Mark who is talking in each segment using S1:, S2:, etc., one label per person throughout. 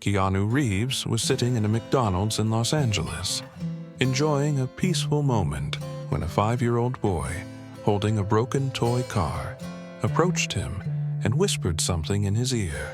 S1: Keanu Reeves was sitting in a McDonald's in Los Angeles, enjoying a peaceful moment when a 5-year-old boy, holding a broken toy car, approached him and whispered something in his ear.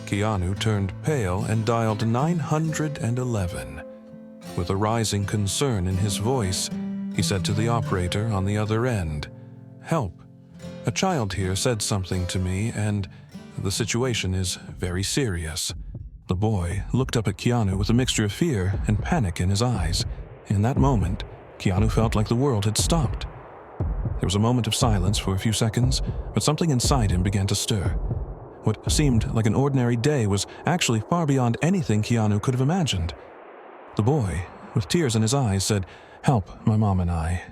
S1: Keanu turned pale and dialed 911. With a rising concern in his voice, he said to the operator on the other end, "Help. A child here said something to me and the situation is very serious." The boy looked up at Keanu with a mixture of fear and panic in his eyes. In that moment, Keanu felt like the world had stopped. There was a moment of silence for a few seconds, but something inside him began to stir. What seemed like an ordinary day was actually far beyond anything Keanu could have imagined. The boy, with tears in his eyes, said, "Help, my mom and I.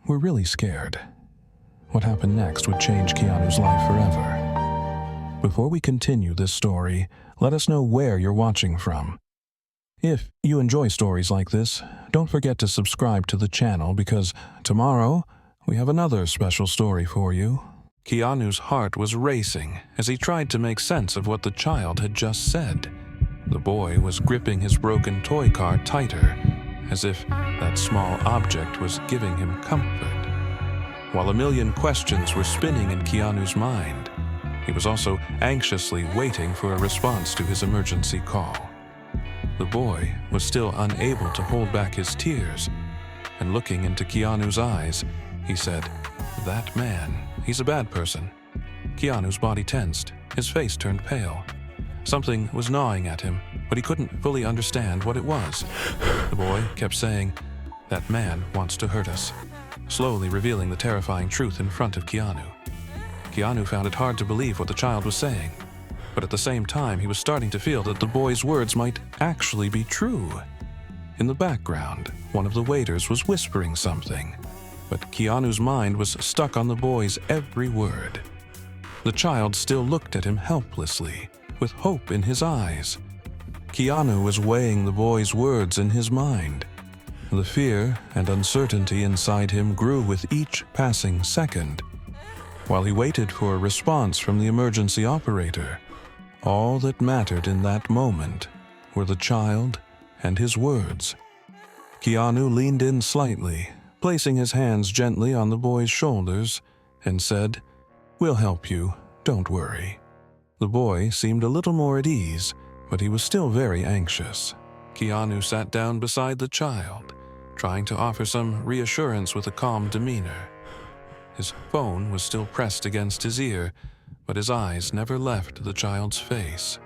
S1: We're really scared." What happened next would change Keanu's life forever. Before we continue this story, let us know where you're watching from. If you enjoy stories like this, don't forget to subscribe to the channel because tomorrow we have another special story for you. Keanu's heart was racing as he tried to make sense of what the child had just said. The boy was gripping his broken toy car tighter, as if that small object was giving him comfort. While a million questions were spinning in Keanu's mind, he was also anxiously waiting for a response to his emergency call. The boy was still unable to hold back his tears, and looking into Keanu's eyes, he said, "That man, he's a bad person." Keanu's body tensed, his face turned pale. Something was gnawing at him, but he couldn't fully understand what it was. The boy kept saying, "That man wants to hurt us," slowly revealing the terrifying truth in front of Keanu. Keanu found it hard to believe what the child was saying, but at the same time he was starting to feel that the boy's words might actually be true. In the background, one of the waiters was whispering something, but Keanu's mind was stuck on the boy's every word. The child still looked at him helplessly, with hope in his eyes. Keanu was weighing the boy's words in his mind. The fear and uncertainty inside him grew with each passing second. While he waited for a response from the emergency operator, all that mattered in that moment were the child and his words. Keanu leaned in slightly, placing his hands gently on the boy's shoulders, and said, "We'll help you, don't worry." The boy seemed a little more at ease, but he was still very anxious. Keanu sat down beside the child, trying to offer some reassurance with a calm demeanor. His phone was still pressed against his ear, but his eyes never left the child's face.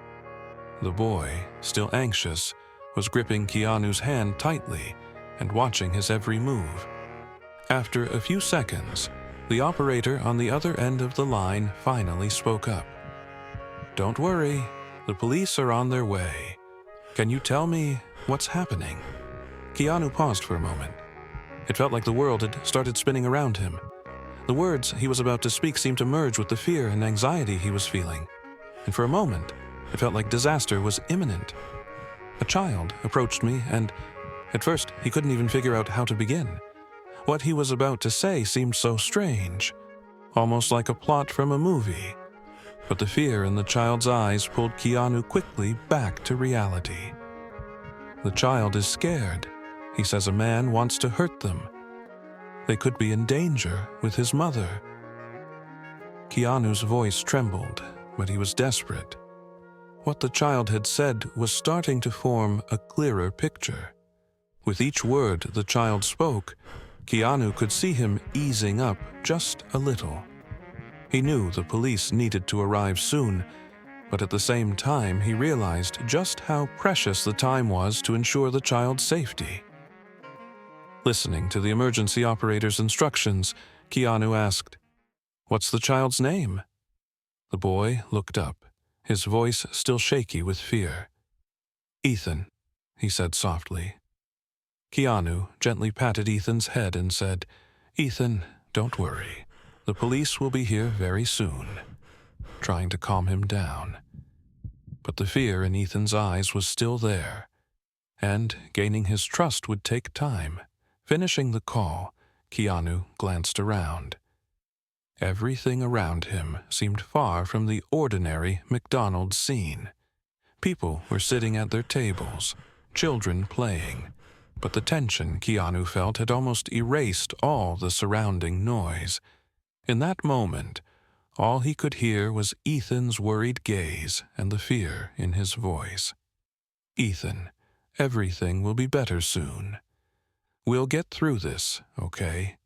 S1: The boy, still anxious, was gripping Keanu's hand tightly and watching his every move. After a few seconds, the operator on the other end of the line finally spoke up. "Don't worry, the police are on their way. Can you tell me what's happening?" Keanu paused for a moment. It felt like the world had started spinning around him. The words he was about to speak seemed to merge with the fear and anxiety he was feeling, and for a moment, it felt like disaster was imminent. A child approached me, and at first he couldn't even figure out how to begin. What he was about to say seemed so strange, almost like a plot from a movie. But the fear in the child's eyes pulled Keanu quickly back to reality. "The child is scared. He says a man wants to hurt them. They could be in danger with his mother." Keanu's voice trembled, but he was desperate. What the child had said was starting to form a clearer picture. With each word the child spoke, Keanu could see him easing up just a little. He knew the police needed to arrive soon, but at the same time he realized just how precious the time was to ensure the child's safety. Listening to the emergency operator's instructions, Keanu asked, "What's the child's name?" The boy looked up, his voice still shaky with fear. "Ethan," he said softly. Keanu gently patted Ethan's head and said, "Ethan, don't worry. The police will be here very soon," trying to calm him down. But the fear in Ethan's eyes was still there, and gaining his trust would take time. Finishing the call, Keanu glanced around. Everything around him seemed far from the ordinary McDonald's scene. People were sitting at their tables, children playing, but the tension Keanu felt had almost erased all the surrounding noise. In that moment, all he could hear was Ethan's worried gaze and the fear in his voice. "Ethan, everything will be better soon. We'll get through this, okay?"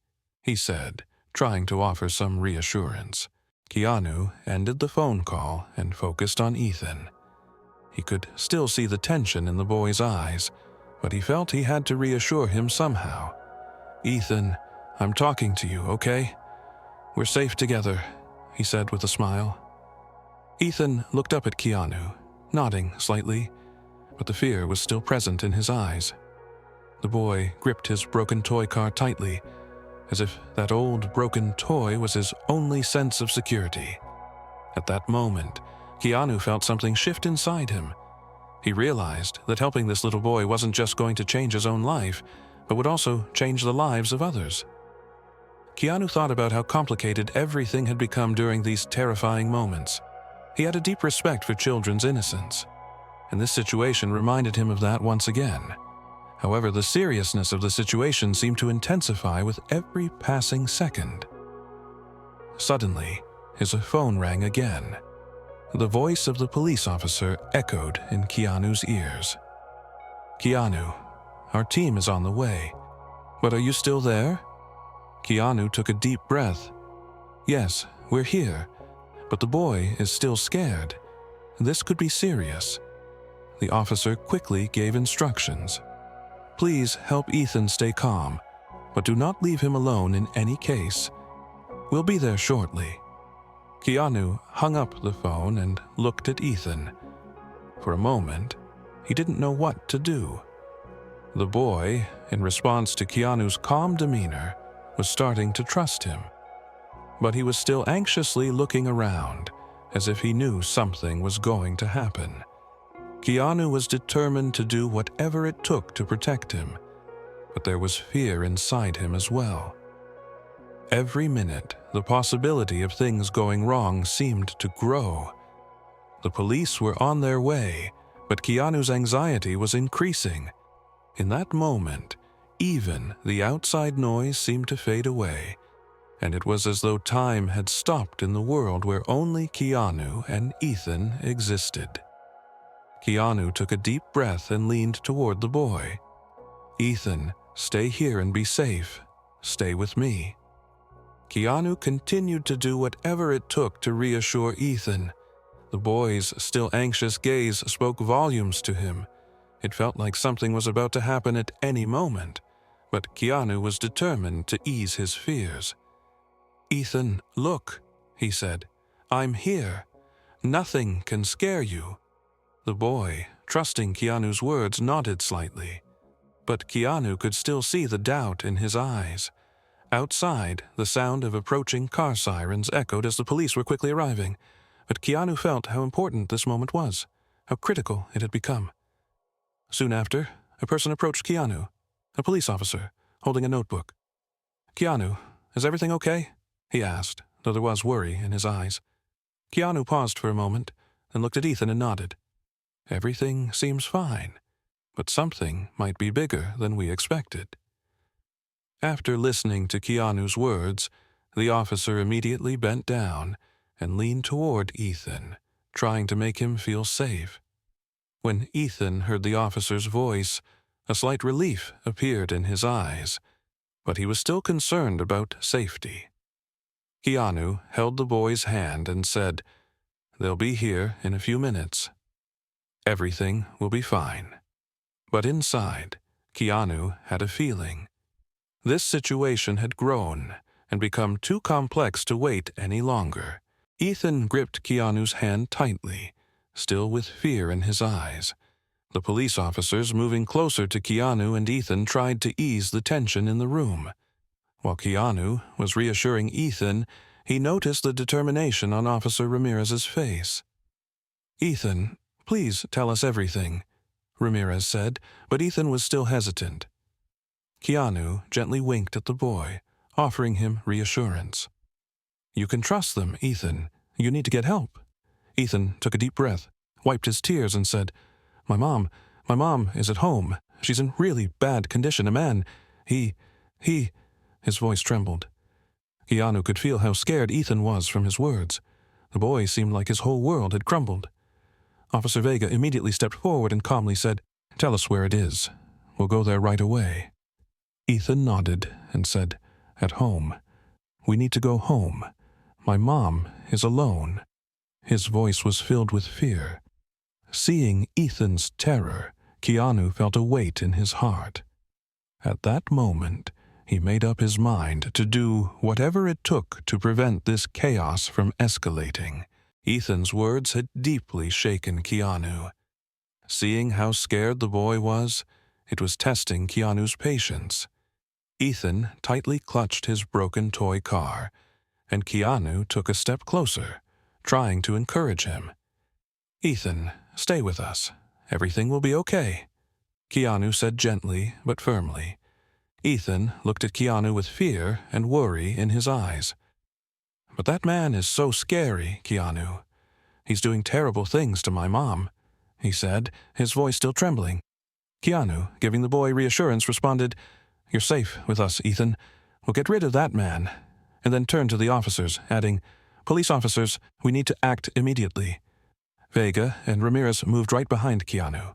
S1: he said, trying to offer some reassurance. Keanu ended the phone call and focused on Ethan. He could still see the tension in the boy's eyes, but he felt he had to reassure him somehow. "Ethan, I'm talking to you, okay? We're safe together," he said with a smile. Ethan looked up at Keanu, nodding slightly, but the fear was still present in his eyes. The boy gripped his broken toy car tightly, as if that old broken toy was his only sense of security. At that moment, Keanu felt something shift inside him. He realized that helping this little boy wasn't just going to change his own life, but would also change the lives of others. Keanu thought about how complicated everything had become during these terrifying moments. He had a deep respect for children's innocence, and this situation reminded him of that once again. However, the seriousness of the situation seemed to intensify with every passing second. Suddenly, his phone rang again. The voice of the police officer echoed in Keanu's ears. "Keanu, our team is on the way. But are you still there?" Keanu took a deep breath. "Yes, we're here, but the boy is still scared. This could be serious." The officer quickly gave instructions. "Please help Ethan stay calm, but do not leave him alone in any case. We'll be there shortly." Keanu hung up the phone and looked at Ethan. For a moment, he didn't know what to do. The boy, in response to Keanu's calm demeanor, was starting to trust him. But he was still anxiously looking around, as if he knew something was going to happen. Keanu was determined to do whatever it took to protect him, but there was fear inside him as well. Every minute, the possibility of things going wrong seemed to grow. The police were on their way, but Keanu's anxiety was increasing. In that moment, even the outside noise seemed to fade away, and it was as though time had stopped in the world where only Keanu and Ethan existed. Keanu took a deep breath and leaned toward the boy. "Ethan, stay here and be safe. Stay with me." Keanu continued to do whatever it took to reassure Ethan. The boy's still anxious gaze spoke volumes to him. It felt like something was about to happen at any moment, but Keanu was determined to ease his fears. "Ethan, look," he said. "I'm here. Nothing can scare you." The boy, trusting Keanu's words, nodded slightly. But Keanu could still see the doubt in his eyes. Outside, the sound of approaching car sirens echoed as the police were quickly arriving. But Keanu felt how important this moment was, how critical it had become. Soon after, a person approached Keanu, a police officer, holding a notebook. "Keanu, is everything okay?" he asked, though there was worry in his eyes. Keanu paused for a moment, then looked at Ethan and nodded. "Everything seems fine, but something might be bigger than we expected." After listening to Keanu's words, the officer immediately bent down and leaned toward Ethan, trying to make him feel safe. When Ethan heard the officer's voice, a slight relief appeared in his eyes, but he was still concerned about safety. Keanu held the boy's hand and said, "They'll be here in a few minutes. Everything will be fine." But inside, Keanu had a feeling. This situation had grown and become too complex to wait any longer. Ethan gripped Keanu's hand tightly, still with fear in his eyes. The police officers moving closer to Keanu and Ethan tried to ease the tension in the room. While Keanu was reassuring Ethan, he noticed the determination on Officer Ramirez's face. "Ethan, please tell us everything," Ramirez said, but Ethan was still hesitant. Keanu gently winked at the boy, offering him reassurance. "You can trust them, Ethan. You need to get help." Ethan took a deep breath. wiped his tears, and said, my mom is at home. She's in really bad condition. A man, he... His voice trembled. Keanu could feel how scared Ethan was from his words. The boy seemed like his whole world had crumbled. Officer Vega immediately stepped forward and calmly said, tell us where it is. We'll go there right away. Ethan nodded and said, at home. We need to go home. My mom is alone. His voice was filled with fear. Seeing Ethan's terror, Keanu felt a weight in his heart. At that moment, he made up his mind to do whatever it took to prevent this chaos from escalating. Ethan's words had deeply shaken Keanu. Seeing how scared the boy was, it was testing Keanu's patience. Ethan tightly clutched his broken toy car, and Keanu took a step closer, trying to encourage him. Ethan, stay with us. Everything will be okay, Keanu said gently but firmly. Ethan looked at Keanu with fear and worry in his eyes. But that man is so scary, Keanu. He's doing terrible things to my mom, he said, his voice still trembling. Keanu, giving the boy reassurance, responded, you're safe with us, Ethan. We'll get rid of that man, and then turned to the officers, adding, police officers, we need to act immediately. Vega and Ramirez moved right behind Keanu.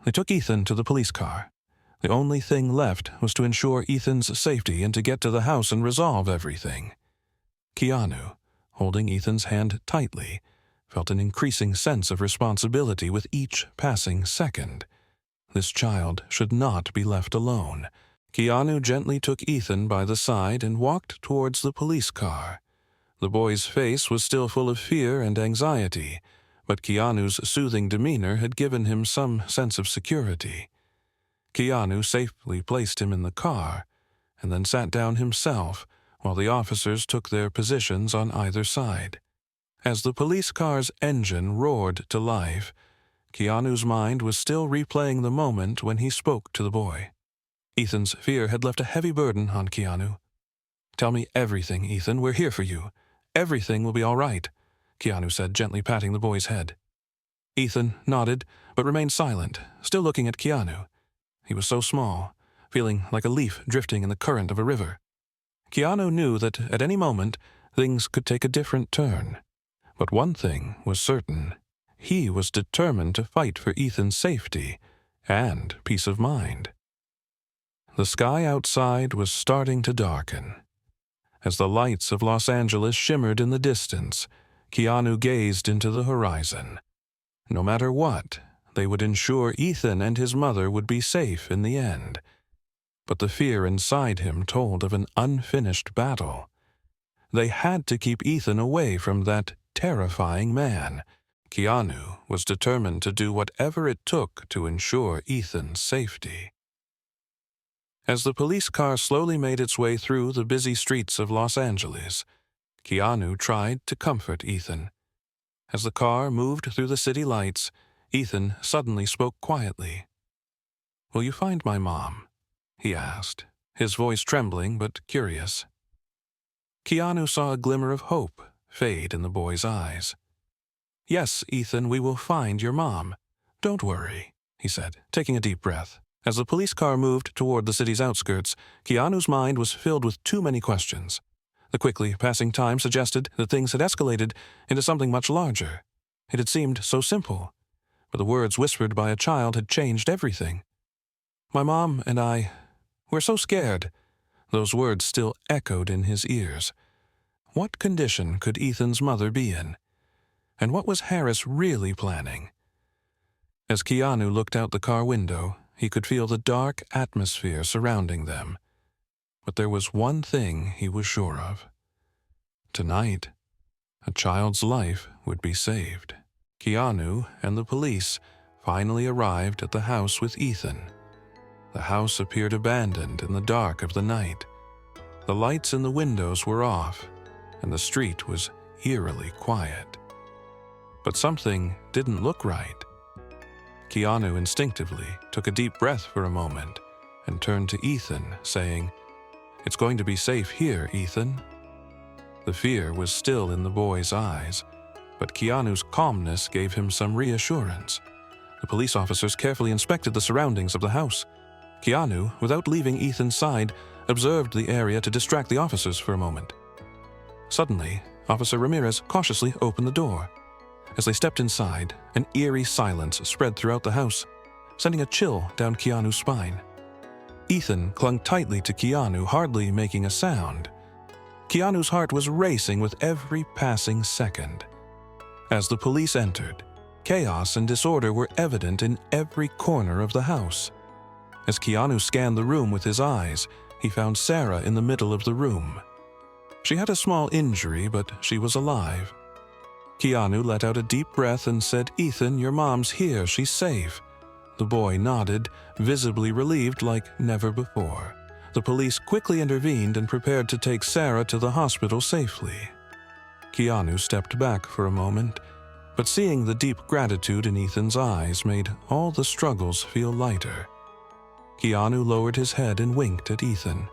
S1: They took Ethan to the police car. The only thing left was to ensure Ethan's safety and to get to the house and resolve everything. Keanu, holding Ethan's hand tightly, felt an increasing sense of responsibility with each passing second. This child should not be left alone. Keanu gently took Ethan by the side and walked towards the police car. The boy's face was still full of fear and anxiety, but Keanu's soothing demeanor had given him some sense of security. Keanu safely placed him in the car, and then sat down himself while the officers took their positions on either side. As the police car's engine roared to life, Keanu's mind was still replaying the moment when he spoke to the boy. Ethan's fear had left a heavy burden on Keanu. Tell me everything, Ethan. We're here for you. Everything will be all right, Keanu said, gently patting the boy's head. Ethan nodded, but remained silent, still looking at Keanu. He was so small, feeling like a leaf drifting in the current of a river. Keanu knew that at any moment things could take a different turn. But one thing was certain. He was determined to fight for Ethan's safety and peace of mind. The sky outside was starting to darken. As the lights of Los Angeles shimmered in the distance, Keanu gazed into the horizon. No matter what, they would ensure Ethan and his mother would be safe in the end. But the fear inside him told of an unfinished battle. They had to keep Ethan away from that terrifying man. Keanu was determined to do whatever it took to ensure Ethan's safety. As the police car slowly made its way through the busy streets of Los Angeles, Keanu tried to comfort Ethan. As the car moved through the city lights, Ethan suddenly spoke quietly. "Will you find my mom?" he asked, his voice trembling but curious. Keanu saw a glimmer of hope fade in the boy's eyes. "Yes, Ethan, we will find your mom. Don't worry," he said, taking a deep breath. As the police car moved toward the city's outskirts, Keanu's mind was filled with too many questions. The quickly passing time suggested that things had escalated into something much larger. It had seemed so simple, but the words whispered by a child had changed everything. "My mom and we're so scared." Those words still echoed in his ears. What condition could Ethan's mother be in? And what was Harris really planning? As Keanu looked out the car window, he could feel the dark atmosphere surrounding them. But there was one thing he was sure of. Tonight, a child's life would be saved. Keanu and the police finally arrived at the house with Ethan. The house appeared abandoned in the dark of the night. The lights in the windows were off, and the street was eerily quiet. But something didn't look right. Keanu instinctively took a deep breath for a moment and turned to Ethan, saying, "It's going to be safe here, Ethan." The fear was still in the boy's eyes, but Keanu's calmness gave him some reassurance. The police officers carefully inspected the surroundings of the house. Keanu, without leaving Ethan's side, observed the area to distract the officers for a moment. Suddenly, Officer Ramirez cautiously opened the door. As they stepped inside, an eerie silence spread throughout the house, sending a chill down Keanu's spine. Ethan clung tightly to Keanu, hardly making a sound. Keanu's heart was racing with every passing second. As the police entered, chaos and disorder were evident in every corner of the house. As Keanu scanned the room with his eyes, he found Sarah in the middle of the room. She had a small injury, but she was alive. Keanu let out a deep breath and said, "Ethan, your mom's here. She's safe." The boy nodded, visibly relieved like never before. The police quickly intervened and prepared to take Sarah to the hospital safely. Keanu stepped back for a moment, but seeing the deep gratitude in Ethan's eyes made all the struggles feel lighter. Keanu lowered his head and winked at Ethan.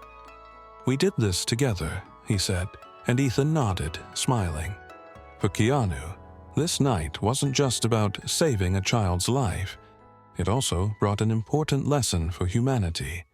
S1: "We did this together," he said, and Ethan nodded, smiling. For Keanu, this night wasn't just about saving a child's life. It also brought an important lesson for humanity.